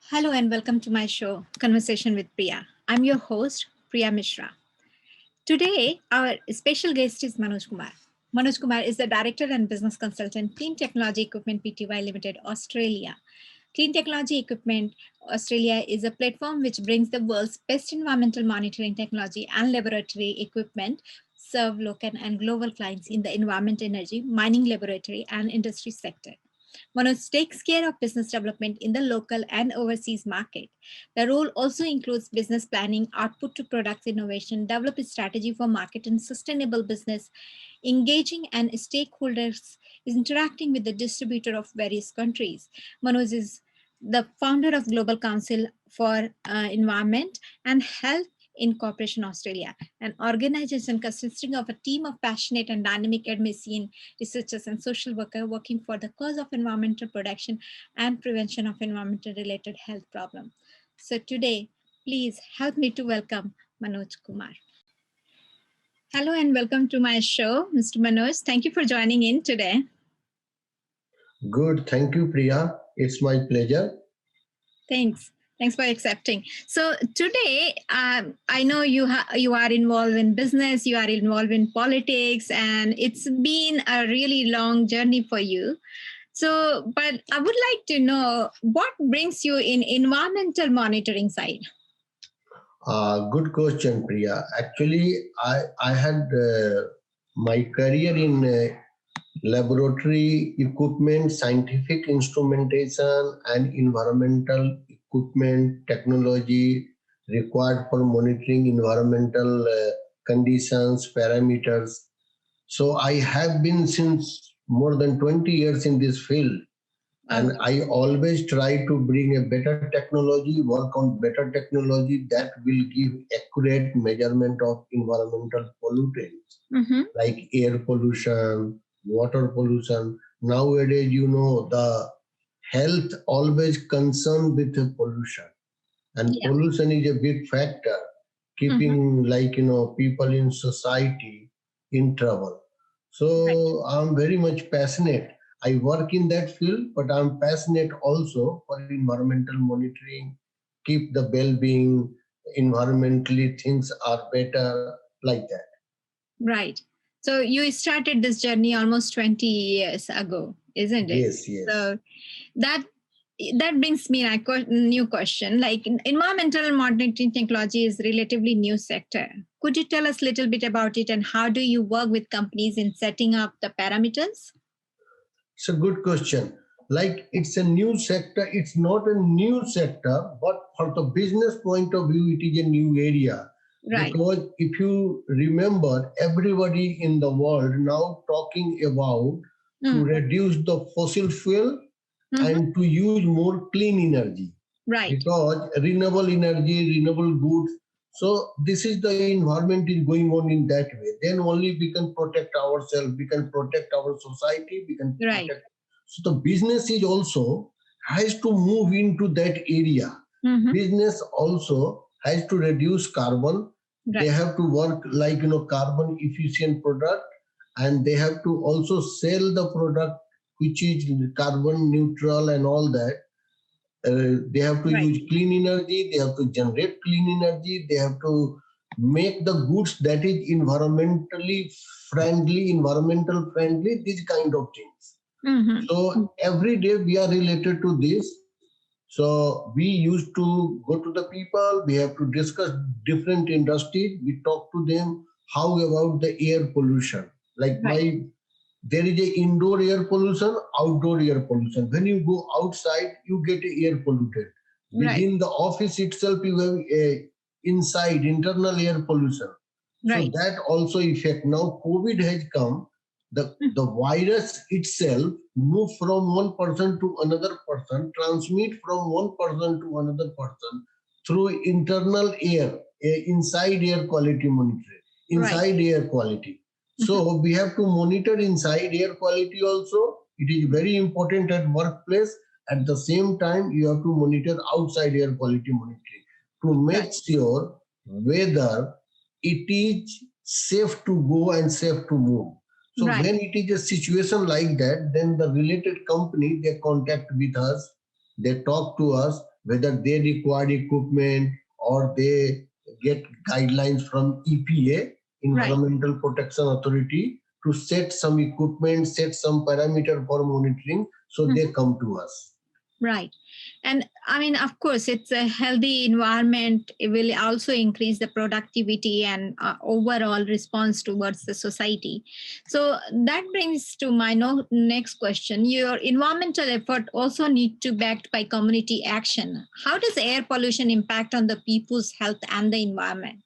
Hello and welcome to my show, Conversation with Priya. I'm your host, Priya Mishra. Today, our special guest is Manoj Kumar. Manoj Kumar is the Director and Business Consultant, Clean Technology Equipment Pty Limited, Australia. Clean Technology Equipment Australia is a platform which brings the world's best environmental monitoring technology and laboratory equipment, serve local and global clients in the environment, energy, mining, laboratory, and industry sector. Manoj takes care of business development in the local and overseas market. The role also includes business planning, output to products innovation, develop a strategy for market and sustainable business, engaging and stakeholders, interacting with the distributor of various countries. Manoj is the founder of Global Council for Environment and Health in Corporation Australia, an organization consisting of a team of passionate and dynamic academicians, researchers, and social workers working for the cause of environmental protection and prevention of environmental related health problems. So today, please help me to welcome Manoj Kumar. Hello and welcome to my show, Mr. Manoj. Thank you for joining in today. Good. Thank you, Priya. It's my pleasure. Thanks. Thanks for accepting. So today, I know you are involved in business, you are involved in politics, and it's been a really long journey for you. So, but I would like to know what brings you in environmental monitoring side. Good question, Priya. Actually, I had my career in laboratory equipment, scientific instrumentation, and environmental equipment technology required for monitoring environmental conditions, parameters. So I have been since more than 20 years in this field. And I always try to bring a better technology, work on better technology that will give accurate measurement of environmental pollutants like air pollution, water pollution. Nowadays, the health always concerned with the pollution, and pollution is a big factor keeping people in society in trouble. So I'm very much passionate. I work in that field, but I'm passionate also for environmental monitoring, keep the well-being, environmentally things are better, like that. Right. So you started this journey almost 20 years ago, isn't it? Yes, yes. So that brings me a new question. Like environmental monitoring technology is relatively new sector. Could you tell us a little bit about it and how do you work with companies in setting up the parameters? It's a good question. Like it's a new sector, it's not a new sector, but for the business point of view, it is a new area. Right. Because if you remember, everybody in the world now talking about to reduce the fossil fuel and to use more clean energy. Right. Because renewable energy, renewable goods. So this is the environment is going on in that way. Then only we can protect ourselves, we can protect our society, we can protect. Right. So the business is also has to move into that area. Business also has to reduce carbon. Right. They have to work like carbon efficient product, and they have to also sell the product which is carbon neutral and all that. They have to use clean energy, they have to generate clean energy, they have to make the goods that is environmental friendly, these kind of things. So every day we are related to this. So we used to go to the people, we have to discuss different industries, we talk to them how about the air pollution. Like why there is a indoor air pollution, outdoor air pollution. When you go outside, you get air polluted. Within the office itself, you have inside internal air pollution. So that also affect. Now COVID has come. The virus itself move from one person to another person, transmit from one person to another person through internal air, inside air quality monitoring, inside air quality. So we have to monitor inside air quality also. It is very important at workplace. At the same time, you have to monitor outside air quality monitoring to make sure whether it is safe to go and safe to move. So when it is a situation like that, then the related company, they contact with us, they talk to us, whether they require equipment or they get guidelines from EPA, Environmental Protection Authority, to set some equipment, set some parameter for monitoring. So they come to us. Right. And I mean, of course, it's a healthy environment. It will also increase the productivity and overall response towards the society. So that brings to my next question. Your environmental effort also need to be backed by community action. How does air pollution impact on the people's health and the environment?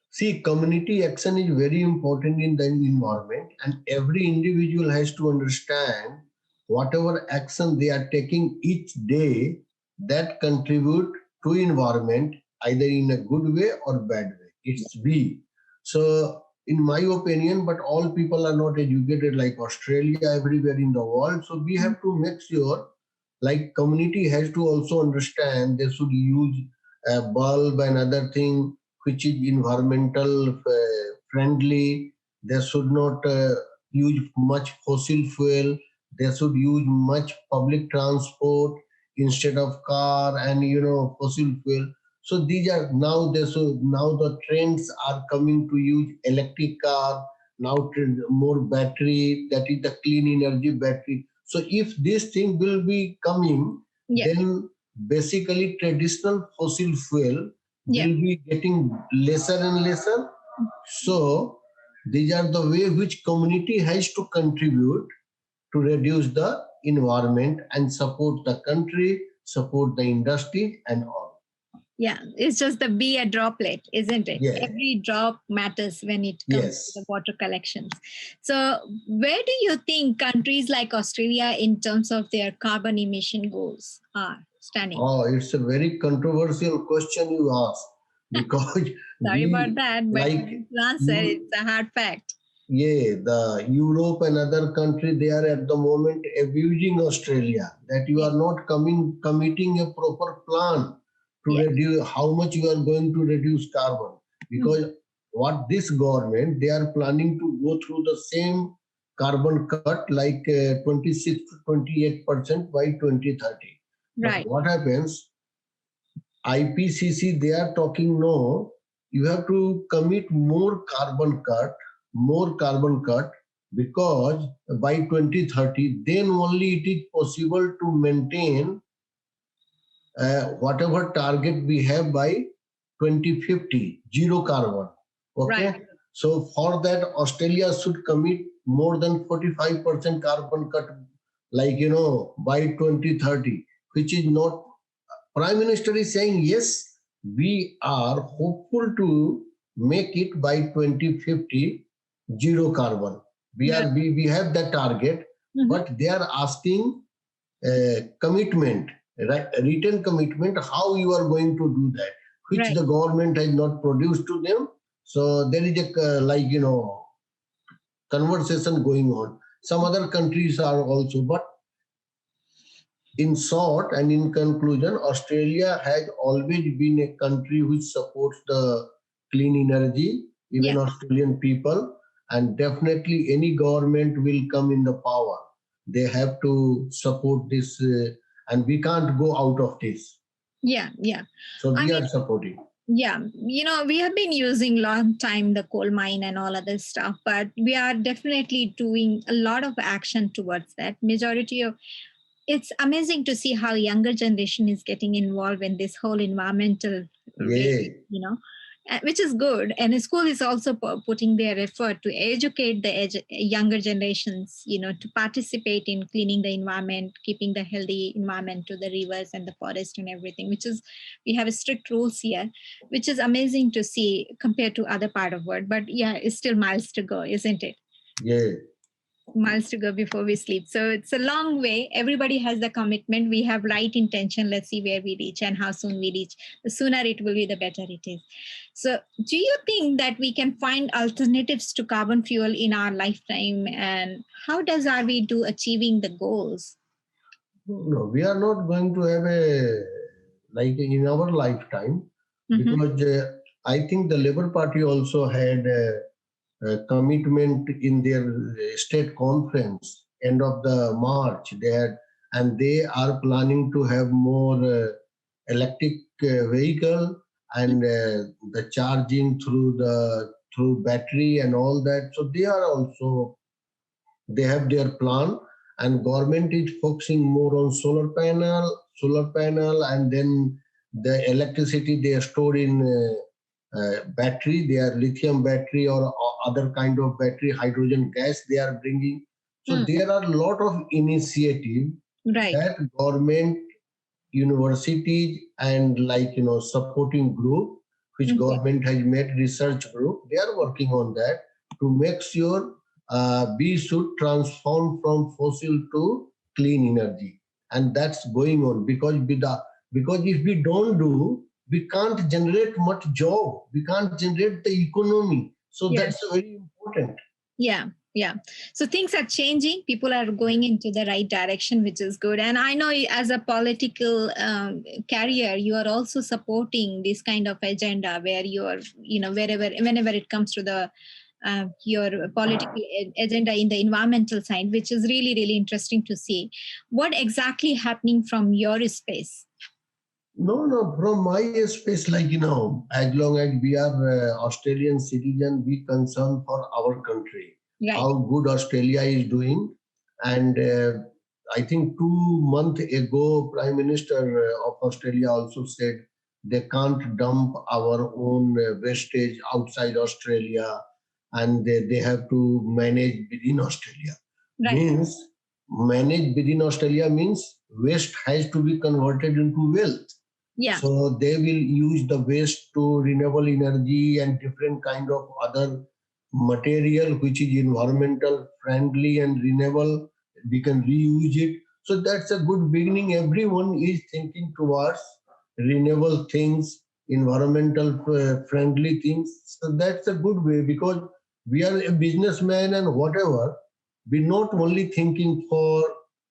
See, community action is very important in the environment, and every individual has to understand whatever action they are taking each day that contribute to environment either in a good way or bad way. It's we. So in my opinion, but all people are not educated like Australia, everywhere in the world. So we have to make sure like community has to also understand they should use a bulb and other thing which is environmental friendly. They should not use much fossil fuel. They should use much public transport instead of car and fossil fuel. So these are now now the trends are coming to use electric car, now more battery, that is the clean energy battery. So if this thing will be coming, then basically traditional fossil fuel will be getting lesser and lesser. So these are the way which community has to contribute to reduce the environment and support the country, support the industry and all. Yeah, it's just the be a droplet, isn't it? Yeah. Every drop matters when it comes to the water collections. So where do you think countries like Australia in terms of their carbon emission goals are standing? Oh, it's a very controversial question you ask, because sorry about that, but answer, it's a hard fact. Yeah, the Europe and other countries, they are at the moment abusing Australia, that you are not committing a proper plan to reduce how much you are going to reduce carbon. Because what this government, they are planning to go through the same carbon cut like 26 to 28% by 2030. Right. But what happens? IPCC, they are talking, no, you have to commit more carbon cut, because by 2030, then only it is possible to maintain whatever target we have by 2050, zero carbon. Okay. Right. So for that, Australia should commit more than 45% carbon cut, like, by 2030, which is not. Prime Minister is saying, yes, we are hopeful to make it by 2050 zero carbon. We have that target, but they are asking commitment, right? Written commitment, how you are going to do that, which the government has not produced to them. So there is a conversation going on. Some other countries are also, but in short and in conclusion, Australia has always been a country which supports the clean energy, even Australian people, and definitely any government will come in the power. They have to support this, and we can't go out of this. Yeah. So we are supporting. Yeah, we have been using long time the coal mine and all other stuff, but we are definitely doing a lot of action towards that. Majority of it's amazing to see how younger generation is getting involved in this whole environmental race, which is good. And the school is also putting their effort to educate the younger generations, to participate in cleaning the environment, keeping the healthy environment to the rivers and the forest and everything, we have strict rules here, which is amazing to see compared to other part of world. But yeah, it's still miles to go, isn't it? Yeah. Miles to go before we sleep. So it's a long way. Everybody has the commitment. We have right intention. Let's see where we reach and how soon we reach. The sooner it will be, the better it is. So do you think that we can find alternatives to carbon fuel in our lifetime? And how are we do achieving the goals? No, we are not going to have in our lifetime, because I think the Labour Party also had commitment in their state conference end of the March. They are planning to have more electric vehicle and the charging through battery and all that. So they have their plan, and government is focusing more on solar panel, and then the electricity they store in battery. They are lithium battery or other kind of battery, hydrogen gas they are bringing. So there are a lot of initiative that government, universities, and supporting group which government has made, research group, they are working on that to make sure we should transform from fossil to clean energy. And that's going on because if we don't do, we can't generate much job, we can't generate the economy. So that's very important. Yeah. So things are changing. People are going into the right direction, which is good. And I know as a political carrier, you are also supporting this kind of agenda where you are, whenever it comes to the your political agenda in the environmental side, which is really, really interesting to see. What exactly happening from your space? No, from my space, as long as we are Australian citizen, we concern for our country. Right. How good Australia is doing. And I think 2 months ago, Prime Minister of Australia also said they can't dump our own wastage outside Australia, and they have to manage within Australia. Right. Manage within Australia means waste has to be converted into wealth. Yeah. So they will use the waste to renewable energy and different kind of other material which is environmental friendly and renewable. We can reuse it. So that's a good beginning. Everyone is thinking towards renewable things, environmental friendly things. So that's a good way, because we are a businessman and whatever, we're not only thinking for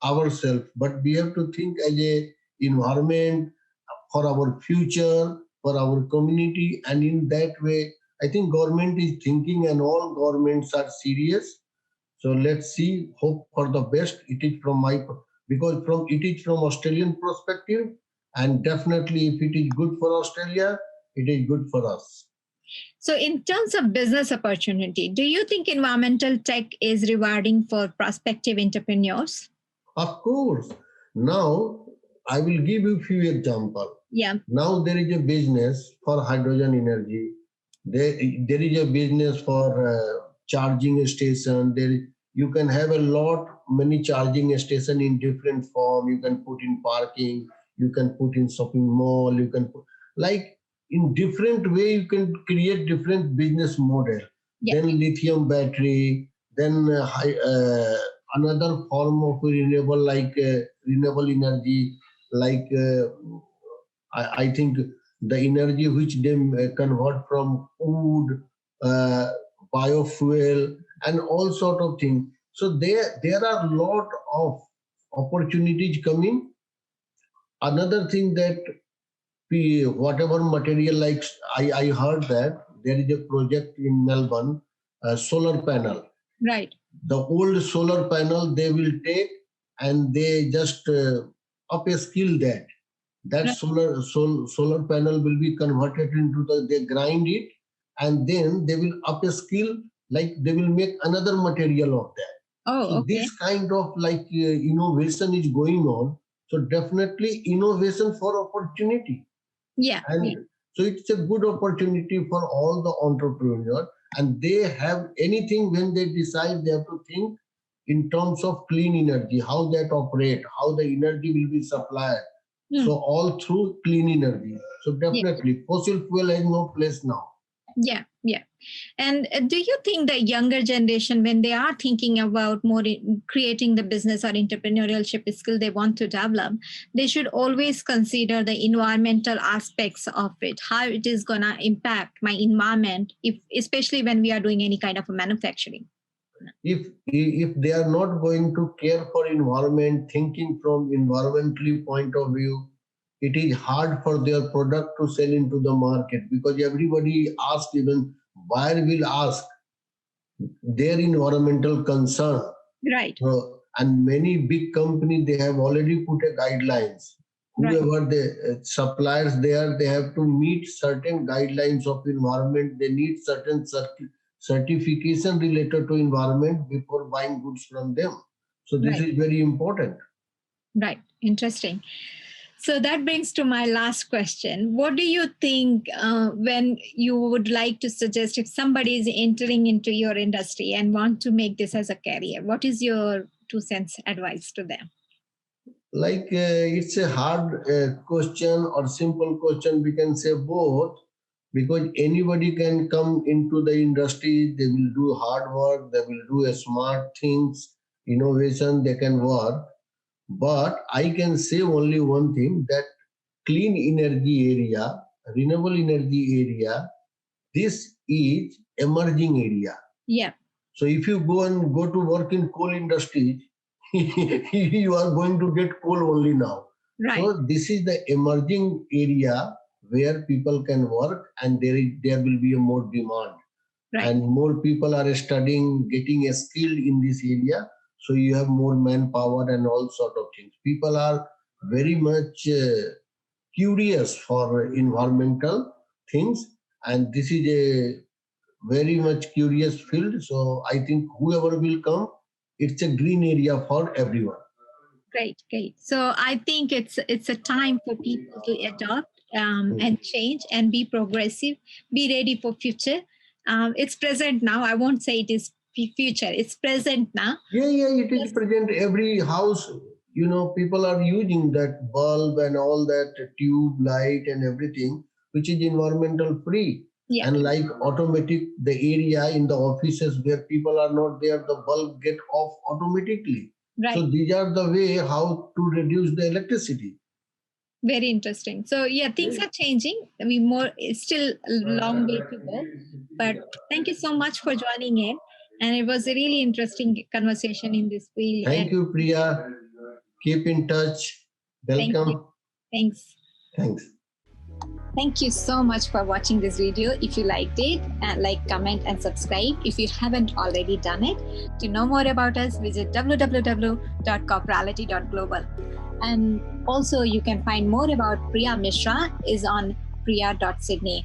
ourselves, but we have to think as a environment, for our future, for our community. And in that way, I think government is thinking, and all governments are serious. So let's see, hope for the best. It is from Australian perspective, and definitely if it is good for Australia, it is good for us. So in terms of business opportunity, do you think environmental tech is rewarding for prospective entrepreneurs? Of course. Now, I will give you a few examples. Yeah. Now there is a business for hydrogen energy. There is a business for charging station. You can have many charging station in different form. You can put in parking. You can put in shopping mall. You can put in different way. You can create different business model. Yeah. Then lithium battery. Then another form of renewable renewable energy. I think the energy which they convert from wood, biofuel, and all sort of things. So there are a lot of opportunities coming. Another thing that whatever material, I heard that there is a project in Melbourne, solar panel. Right. The old solar panel they will take and they just upscale that. That solar panel will be converted into they grind it, and then they will upscale, they will make another material of that. Oh, so okay. This kind of innovation is going on. So definitely innovation for opportunity. Yeah. And so it's a good opportunity for all the entrepreneurs, and they have anything when they decide, they have to think in terms of clean energy, how that operate, how the energy will be supplied. So all through clean energy. So definitely fossil fuel has no place now. Yeah. And do you think the younger generation, when they are thinking about more creating the business or entrepreneurship skill they want to develop, they should always consider the environmental aspects of it, how it is going to impact my environment, especially when we are doing any kind of a manufacturing? If they are not going to care for environment, thinking from environmentally point of view, it is hard for their product to sell into the market, because everybody asks, even buyer will ask their environmental concern. Right. And many big companies, they have already put a guidelines. whoever the suppliers there, they have to meet certain guidelines of environment. They need certain certification related to environment before buying goods from them. So this is very important. Right. Interesting. So that brings to my last question. What do you think when you would like to suggest if somebody is entering into your industry and want to make this as a career? What is your 2 cents advice to them? Like it's a hard question or simple question. We can say both, because anybody can come into the industry. They will do hard work. They will do smart things, innovation. They can work. But I can say only one thing, that clean energy area, renewable energy area, this is emerging area. Yeah. So if you go to work in coal industry, you are going to get coal only now. Right. So this is the emerging area where people can work, and there will be a more demand. Right. And more people are studying, getting a skill in this area. So you have more manpower and all sort of things. People are very much curious for environmental things, and this is a very much curious field. So I think whoever will come, it's a green area for everyone. Great. So I think it's a time for people to adopt and change and be progressive, be ready for future. It's present now. I won't say it is future. It's present now. Yeah, it is present. Every house, people are using that bulb and all that tube light and everything, which is environmental free. Yeah. And like automatic, the area in the offices where people are not there, the bulb get off automatically. Right. So these are the way how to reduce the electricity. Very interesting. So yeah, things are changing. It's still a long way to go. But thank you so much for joining in. And it was a really interesting conversation in this field. Thank you, Priya. Keep in touch. Welcome. Thanks. Thanks. Thank you so much for watching this video. If you liked it, like, comment, and subscribe if you haven't already done it. To know more about us, visit www.corporality.global. And also you can find more about Priya Mishra is on priya.sydney.